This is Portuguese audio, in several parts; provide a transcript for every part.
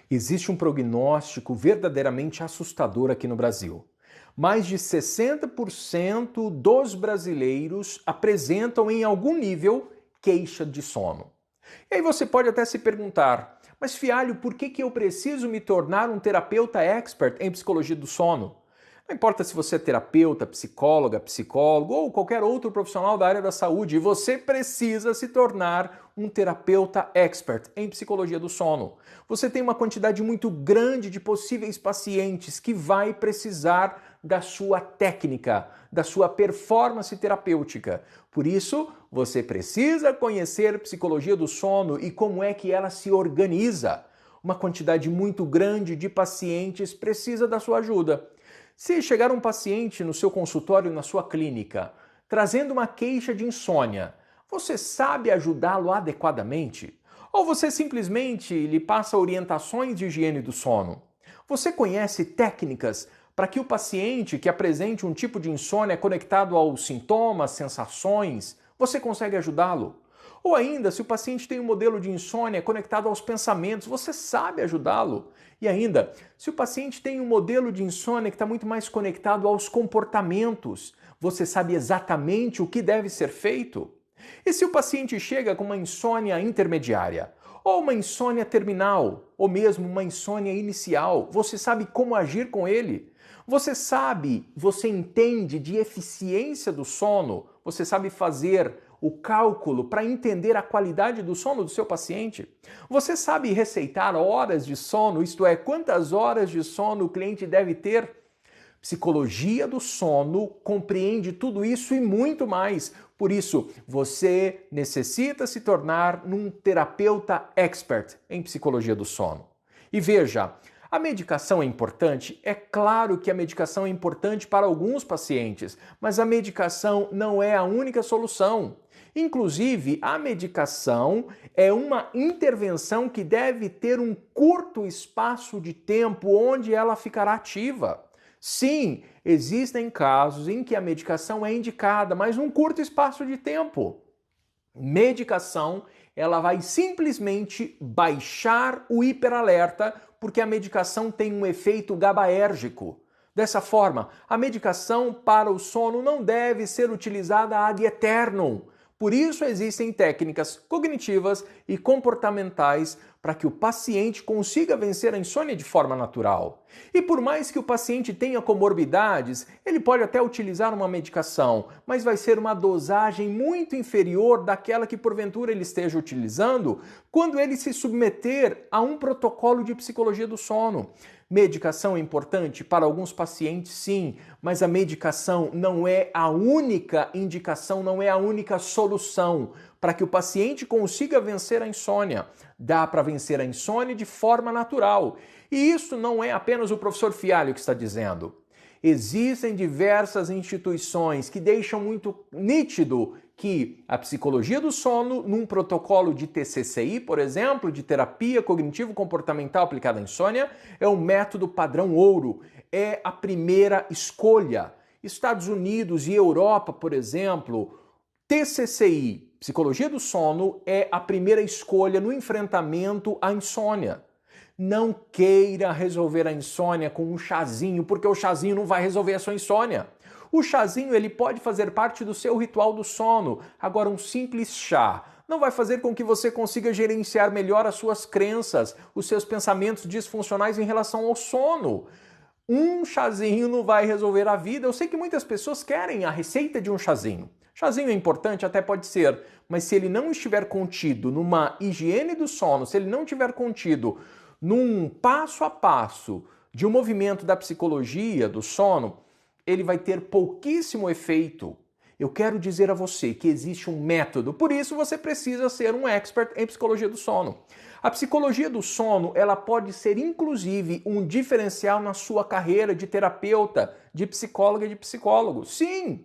Existe um prognóstico verdadeiramente assustador aqui no Brasil. Mais de 60% dos brasileiros apresentam em algum nível queixa de sono. E aí você pode até se perguntar, mas Fialho, por que eu preciso me tornar um terapeuta expert em psicologia do sono? Não importa se você é terapeuta, psicóloga, psicólogo ou qualquer outro profissional da área da saúde, você precisa se tornar um terapeuta expert em psicologia do sono. Você tem uma quantidade muito grande de possíveis pacientes que vai precisar da sua técnica, da sua performance terapêutica. Por isso, você precisa conhecer psicologia do sono e como é que ela se organiza. Uma quantidade muito grande de pacientes precisa da sua ajuda. Se chegar um paciente no seu consultório, na sua clínica, trazendo uma queixa de insônia, você sabe ajudá-lo adequadamente? Ou você simplesmente lhe passa orientações de higiene do sono? Você conhece técnicas para que o paciente que apresente um tipo de insônia conectado aos sintomas, sensações, você consegue ajudá-lo? Ou ainda, se o paciente tem um modelo de insônia conectado aos pensamentos, você sabe ajudá-lo? E ainda, se o paciente tem um modelo de insônia que está muito mais conectado aos comportamentos, você sabe exatamente o que deve ser feito? E se o paciente chega com uma insônia intermediária, ou uma insônia terminal, ou mesmo uma insônia inicial, você sabe como agir com ele? Você entende de eficiência do sono? Você sabe fazer o cálculo para entender a qualidade do sono do seu paciente? Você sabe receitar horas de sono, isto é, quantas horas de sono o cliente deve ter? Psicologia do sono compreende tudo isso e muito mais. Por isso, você necessita se tornar um terapeuta expert em psicologia do sono. E veja, a medicação é importante? É claro que a medicação é importante para alguns pacientes, mas a medicação não é a única solução. Inclusive, a medicação é uma intervenção que deve ter um curto espaço de tempo onde ela ficará ativa. Sim, existem casos em que a medicação é indicada, mas num curto espaço de tempo. Medicação, ela vai simplesmente baixar o hiperalerta porque a medicação tem um efeito GABAérgico. Dessa forma, a medicação para o sono não deve ser utilizada ad eternum. Por isso existem técnicas cognitivas e comportamentais para que o paciente consiga vencer a insônia de forma natural. E por mais que o paciente tenha comorbidades, ele pode até utilizar uma medicação, mas vai ser uma dosagem muito inferior daquela que porventura ele esteja utilizando quando ele se submeter a um protocolo de psicologia do sono. Medicação é importante para alguns pacientes, sim, mas a medicação não é a única indicação, não é a única solução para que o paciente consiga vencer a insônia. Dá para vencer a insônia de forma natural. E isso não é apenas o professor Fialho que está dizendo. Existem diversas instituições que deixam muito nítido que a psicologia do sono, num protocolo de TCCI, por exemplo, de terapia cognitivo-comportamental aplicada à insônia, é o método padrão ouro, é a primeira escolha. Estados Unidos e Europa, por exemplo, TCCI, psicologia do sono, é a primeira escolha no enfrentamento à insônia. Não queira resolver a insônia com um chazinho, porque o chazinho não vai resolver a sua insônia. O chazinho ele pode fazer parte do seu ritual do sono. Agora, um simples chá não vai fazer com que você consiga gerenciar melhor as suas crenças, os seus pensamentos disfuncionais em relação ao sono. Um chazinho não vai resolver a vida. Eu sei que muitas pessoas querem a receita de um chazinho. Chazinho é importante, até pode ser, mas se ele não estiver contido numa higiene do sono, se ele não estiver contido num passo a passo de um movimento da psicologia do sono, ele vai ter pouquíssimo efeito. Eu quero dizer a você que existe um método, por isso você precisa ser um expert em psicologia do sono. A psicologia do sono, ela pode ser inclusive um diferencial na sua carreira de terapeuta, de psicóloga e de psicólogo. Sim!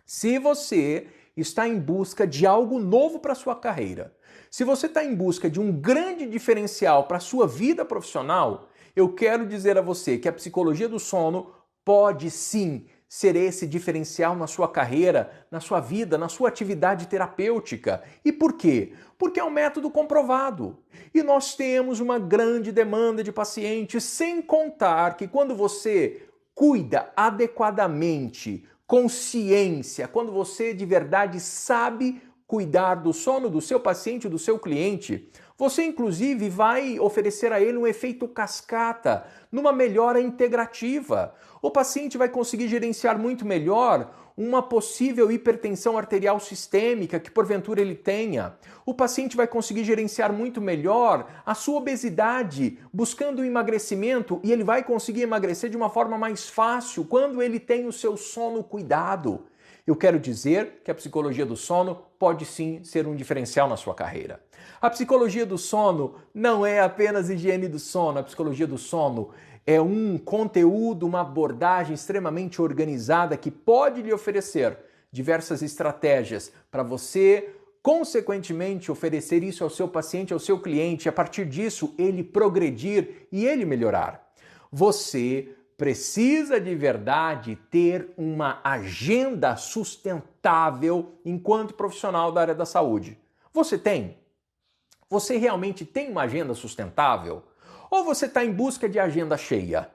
Se você está em busca de algo novo para a sua carreira, se você está em busca de um grande diferencial para a sua vida profissional, eu quero dizer a você que a psicologia do sono pode sim ser esse diferencial na sua carreira, na sua vida, na sua atividade terapêutica. E por quê? Porque é um método comprovado. E nós temos uma grande demanda de pacientes, sem contar que quando você cuida adequadamente, com ciência, quando você de verdade sabe cuidar do sono do seu paciente, do seu cliente, você inclusive vai oferecer a ele um efeito cascata, numa melhora integrativa. O paciente vai conseguir gerenciar muito melhor uma possível hipertensão arterial sistêmica que porventura ele tenha. O paciente vai conseguir gerenciar muito melhor a sua obesidade, buscando o emagrecimento, e ele vai conseguir emagrecer de uma forma mais fácil quando ele tem o seu sono cuidado. Eu quero dizer que a psicologia do sono pode sim ser um diferencial na sua carreira. A psicologia do sono não é apenas higiene do sono, a psicologia do sono é um conteúdo, uma abordagem extremamente organizada que pode lhe oferecer diversas estratégias para você, consequentemente, oferecer isso ao seu paciente, ao seu cliente, e a partir disso ele progredir e ele melhorar. Você precisa de verdade ter uma agenda sustentável enquanto profissional da área da saúde. Você tem? Você realmente tem uma agenda sustentável? Ou você está em busca de agenda cheia?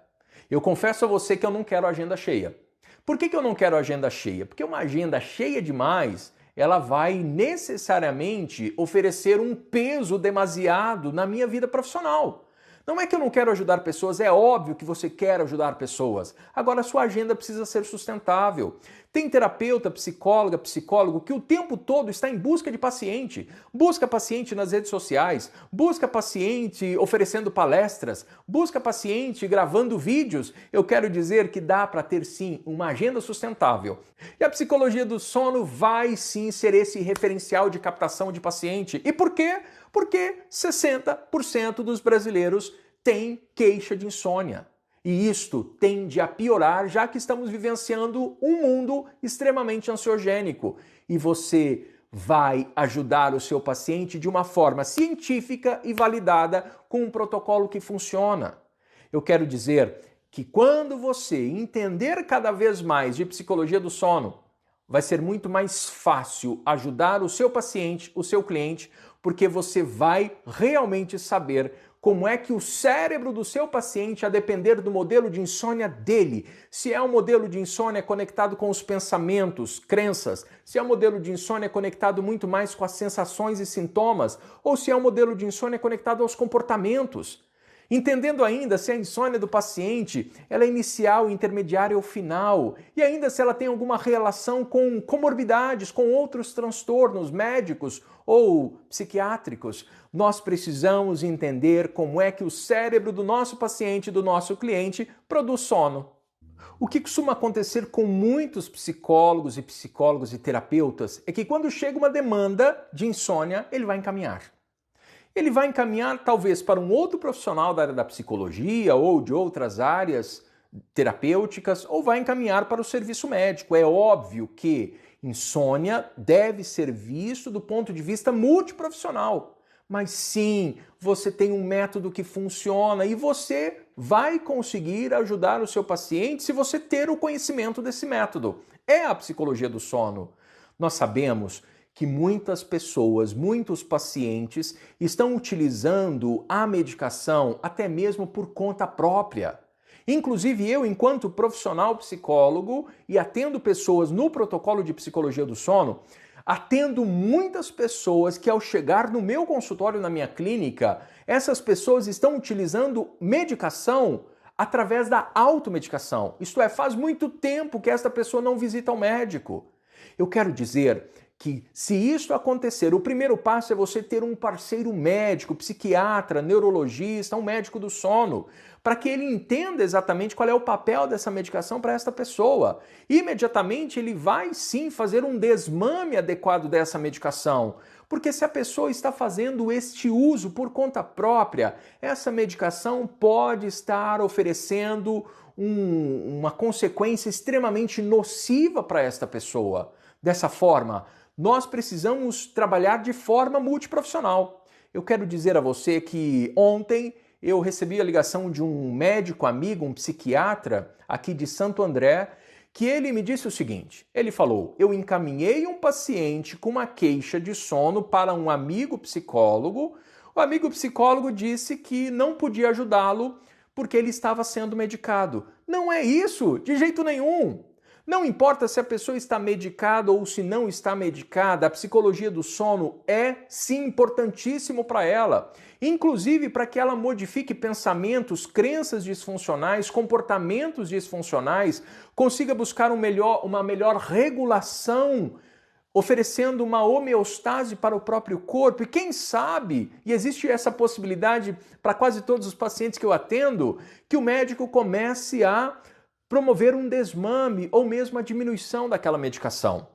Eu confesso a você que eu não quero agenda cheia. Por que eu não quero agenda cheia? Porque uma agenda cheia demais, ela vai necessariamente oferecer um peso demasiado na minha vida profissional. Não é que eu não quero ajudar pessoas, é óbvio que você quer ajudar pessoas. Agora a sua agenda precisa ser sustentável. Tem terapeuta, psicóloga, psicólogo que o tempo todo está em busca de paciente. Busca paciente nas redes sociais, busca paciente oferecendo palestras, busca paciente gravando vídeos. Eu quero dizer que dá para ter sim uma agenda sustentável. E a psicologia do sono vai sim ser esse referencial de captação de paciente. E por quê? Porque 60% dos brasileiros têm queixa de insônia. E isto tende a piorar, já que estamos vivenciando um mundo extremamente ansiogênico. E você vai ajudar o seu paciente de uma forma científica e validada com um protocolo que funciona. Eu quero dizer que quando você entender cada vez mais de psicologia do sono, vai ser muito mais fácil ajudar o seu paciente, o seu cliente, porque você vai realmente saber como é que o cérebro do seu paciente, a depender do modelo de insônia dele, se é um modelo de insônia conectado com os pensamentos, crenças, se é um modelo de insônia conectado muito mais com as sensações e sintomas, ou se é um modelo de insônia conectado aos comportamentos. Entendendo ainda se a insônia do paciente ela é inicial, intermediária ou final, e ainda se ela tem alguma relação com comorbidades, com outros transtornos médicos ou psiquiátricos, nós precisamos entender como é que o cérebro do nosso paciente, do nosso cliente, produz sono. O que costuma acontecer com muitos psicólogos e terapeutas é que quando chega uma demanda de insônia, ele vai encaminhar. Ele vai encaminhar talvez para um outro profissional da área da psicologia ou de outras áreas terapêuticas, ou vai encaminhar para o serviço médico. É óbvio que insônia deve ser visto do ponto de vista multiprofissional. Mas sim, você tem um método que funciona e você vai conseguir ajudar o seu paciente se você ter o conhecimento desse método. É a psicologia do sono. Nós sabemos que muitas pessoas, muitos pacientes estão utilizando a medicação até mesmo por conta própria. Inclusive eu, enquanto profissional psicólogo e atendo pessoas no protocolo de psicologia do sono, atendo muitas pessoas que ao chegar no meu consultório, na minha clínica, essas pessoas estão utilizando medicação através da automedicação. Isto é, faz muito tempo que esta pessoa não visita o médico. Eu quero dizer que se isso acontecer, o primeiro passo é você ter um parceiro médico, psiquiatra, neurologista, um médico do sono, para que ele entenda exatamente qual é o papel dessa medicação para esta pessoa. Imediatamente ele vai sim fazer um desmame adequado dessa medicação, porque se a pessoa está fazendo este uso por conta própria, essa medicação pode estar oferecendo uma consequência extremamente nociva para esta pessoa. Dessa forma, nós precisamos trabalhar de forma multiprofissional. Eu quero dizer a você que ontem eu recebi a ligação de um médico amigo, um psiquiatra aqui de Santo André, que ele me disse o seguinte, ele falou, eu encaminhei um paciente com uma queixa de sono para um amigo psicólogo, o amigo psicólogo disse que não podia ajudá-lo porque ele estava sendo medicado. Não é isso, de jeito nenhum. Não importa se a pessoa está medicada ou se não está medicada, a psicologia do sono é sim importantíssimo para ela. Inclusive para que ela modifique pensamentos, crenças disfuncionais, comportamentos disfuncionais, consiga buscar uma melhor regulação, oferecendo uma homeostase para o próprio corpo. E quem sabe, e existe essa possibilidade para quase todos os pacientes que eu atendo, que o médico comece a promover um desmame ou mesmo a diminuição daquela medicação.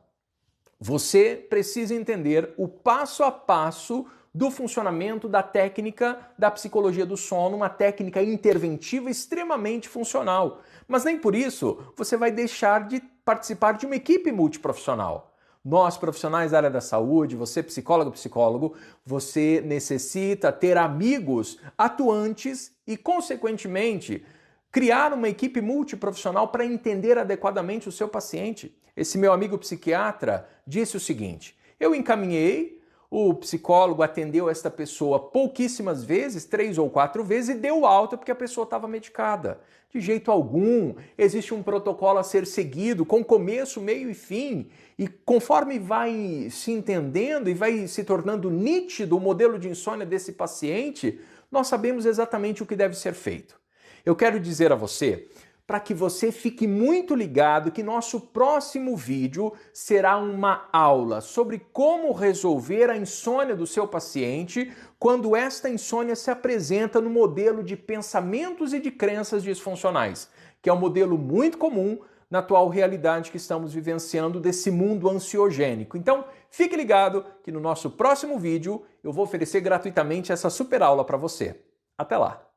Você precisa entender o passo a passo do funcionamento da técnica da psicologia do sono, uma técnica interventiva extremamente funcional. Mas nem por isso você vai deixar de participar de uma equipe multiprofissional. Nós, profissionais da área da saúde, você psicólogo, você necessita ter amigos atuantes e, consequentemente, criar uma equipe multiprofissional para entender adequadamente o seu paciente. Esse meu amigo psiquiatra disse o seguinte, eu encaminhei, o psicólogo atendeu esta pessoa pouquíssimas vezes, 3 ou 4 vezes, e deu alta porque a pessoa estava medicada. De jeito algum, existe um protocolo a ser seguido, com começo, meio e fim, e conforme vai se entendendo e vai se tornando nítido o modelo de insônia desse paciente, nós sabemos exatamente o que deve ser feito. Eu quero dizer a você, para que você fique muito ligado, que nosso próximo vídeo será uma aula sobre como resolver a insônia do seu paciente quando esta insônia se apresenta no modelo de pensamentos e de crenças disfuncionais, que é um modelo muito comum na atual realidade que estamos vivenciando desse mundo ansiogênico. Então, fique ligado que no nosso próximo vídeo eu vou oferecer gratuitamente essa super aula para você. Até lá!